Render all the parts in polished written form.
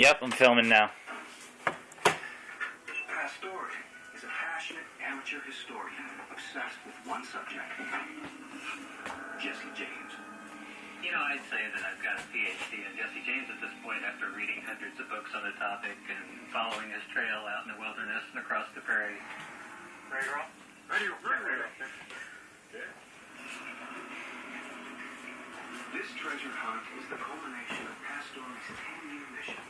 Yep, I'm filming now. Pastore is a passionate amateur historian obsessed with one subject. Jesse James. You know, I'd say that I've got a PhD in Jesse James at this point after reading hundreds of books on the topic and following his trail out in the wilderness and across the prairie. Ready to roll? Ready. Yeah. This treasure hunt is the culmination of Pastore's 10-year mission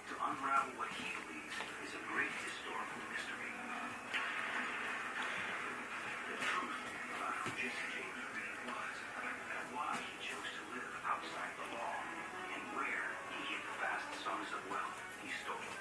to unravel what he believes is a great historical mystery. The truth about who Jesse James really was, and why he chose to live outside the law, and where he hid the vast sums of wealth he stole.